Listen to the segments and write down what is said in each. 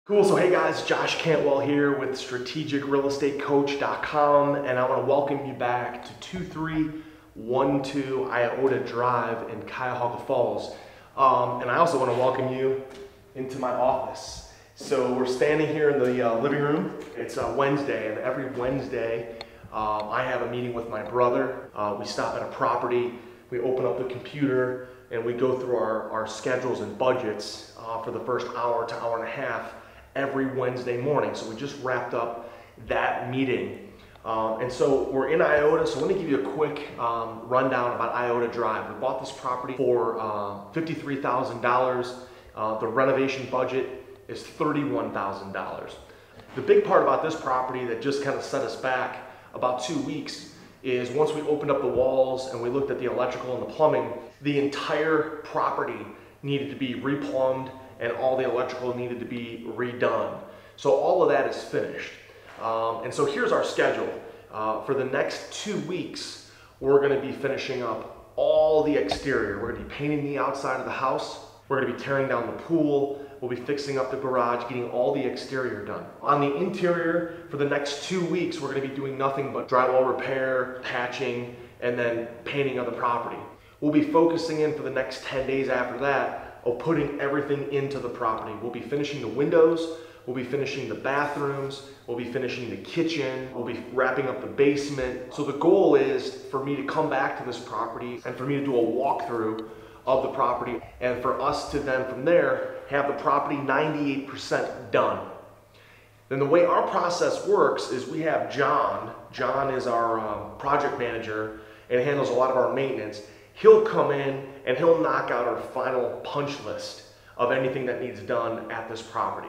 Cool, so hey guys, Josh Cantwell here with strategicrealestatecoach.com, and I want to welcome you back to 2312 Iota Drive in Cuyahoga Falls. And I also want to welcome you into my office. So we're standing here in the living room. It's Wednesday, and every Wednesday I have a meeting with my brother. We stop at a property, we open up the computer, and we go through our schedules and budgets for the first hour to hour and a half every Wednesday morning. So we just wrapped up that meeting. And so we're in Iota, so let me give you a quick rundown about Iota Drive. We bought this property for $53,000. The renovation budget is $31,000. The big part about this property that just kind of set us back about 2 weeks is once we opened up the walls and we looked at the electrical and the plumbing, the entire property needed to be replumbed and all the electrical needed to be redone. So all of that is finished. And so here's our schedule. For the next 2 weeks, we're gonna be finishing up all the exterior. We're gonna be painting the outside of the house. We're gonna be tearing down the pool. We'll be fixing up the garage, getting all the exterior done. On the interior, for the next 2 weeks, we're gonna be doing nothing but drywall repair, patching, and then painting of the property. We'll be focusing in for the next 10 days after that of putting everything into the property. We'll be finishing the windows, we'll be finishing the bathrooms, we'll be finishing the kitchen, we'll be wrapping up the basement. So the goal is for me to come back to this property and for me to do a walkthrough of the property and for us to then from there have the property 98% done. Then the way our process works is we have John. John is our project manager and handles a lot of our maintenance. He'll come in and he'll knock out our final punch list of anything that needs done at this property.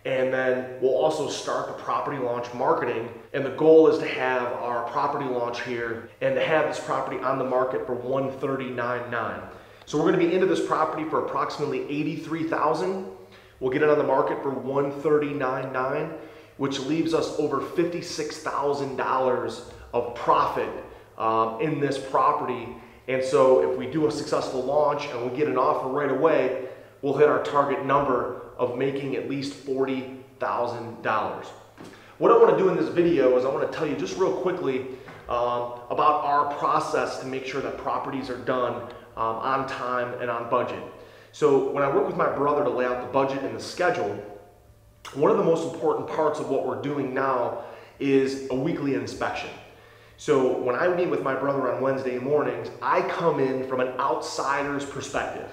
And then we'll also start the property launch marketing. And the goal is to have our property launch here and to have this property on the market for $139,900. So we're gonna be into this property for approximately $83,000. We'll get it on the market for $139,900, which leaves us over $56,000 of profit in this property. And so if we do a successful launch and we get an offer right away, we'll hit our target number of making at least $40,000. What I want to do in this video is I want to tell you just real quickly about our process to make sure that properties are done on time and on budget. So when I work with my brother to lay out the budget and the schedule, one of the most important parts of what we're doing now is a weekly inspection. So when I meet with my brother on Wednesday mornings, I come in from an outsider's perspective.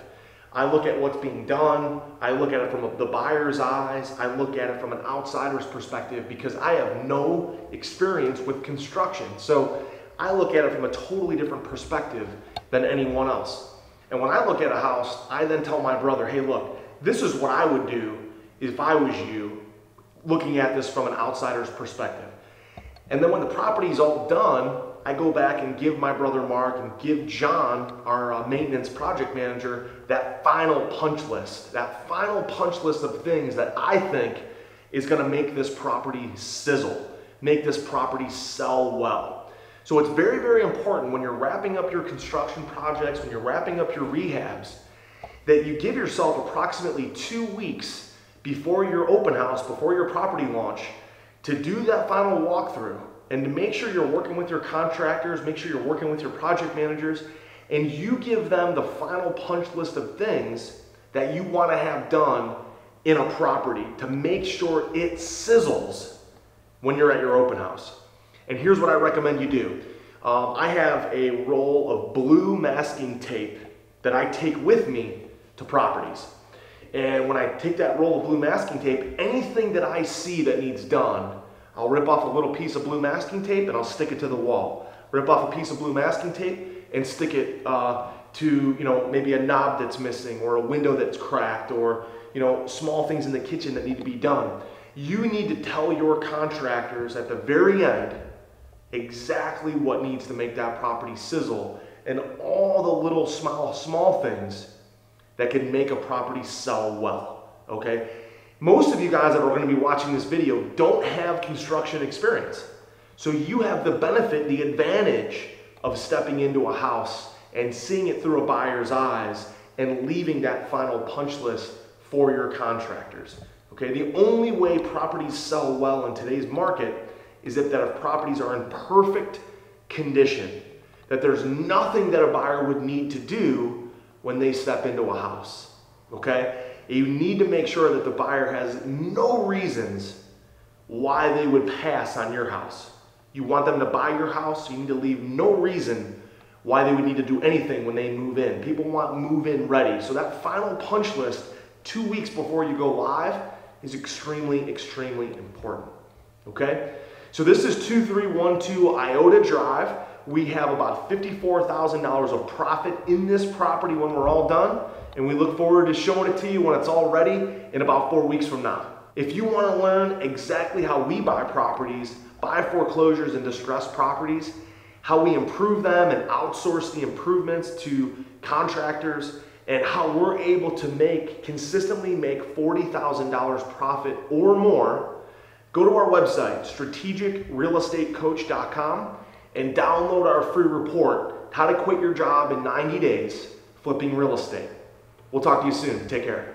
I look at what's being done, I look at it from the buyer's eyes, I look at it from an outsider's perspective because I have no experience with construction. So I look at it from a totally different perspective than anyone else. And when I look at a house, I then tell my brother, hey look, this is what I would do if I was you, looking at this from an outsider's perspective. And then when the property's all done, I go back and give my brother Mark and give John, our maintenance project manager, that final punch list of things that I think is gonna make this property sizzle, make this property sell well. So it's very, very important when you're wrapping up your construction projects, when you're wrapping up your rehabs, that you give yourself approximately 2 weeks before your open house, before your property launch, to do that final walkthrough and to make sure you're working with your contractors, make sure you're working with your project managers, and you give them the final punch list of things that you want to have done in a property to make sure it sizzles when you're at your open house. And here's what I recommend you do. I have a roll of blue masking tape that I take with me to properties. And when I take that roll of blue masking tape, anything that I see that needs done, I'll rip off a little piece of blue masking tape and I'll stick it to the wall. Rip off a piece of blue masking tape and stick it to maybe a knob that's missing or a window that's cracked or small things in the kitchen that need to be done. You need to tell your contractors at the very end exactly what needs to make that property sizzle and all the little small things that can make a property sell well, okay? Most of you guys that are gonna be watching this video don't have construction experience. So you have the benefit, the advantage of stepping into a house and seeing it through a buyer's eyes and leaving that final punch list for your contractors. Okay, the only way properties sell well in today's market is if properties are in perfect condition, that there's nothing that a buyer would need to do when they step into a house. Okay, you need to make sure that the buyer has no reasons why they would pass on your house. You want them to buy your house, you need to leave no reason why they would need to do anything when they move in. People want move-in ready. So that final punch list 2 weeks before you go live is extremely, extremely important. Okay? So this is 2312 Iota Drive. We have about $54,000 of profit in this property when we're all done, and we look forward to showing it to you when it's all ready in about 4 weeks from now. If you want to learn exactly how we buy properties, buy foreclosures and distressed properties, how we improve them and outsource the improvements to contractors, and how we're able to consistently make $40,000 profit or more, go to our website, strategicrealestatecoach.com, and download our free report, How to Quit Your Job in 90 Days, Flipping Real Estate. We'll talk to you soon. Take care.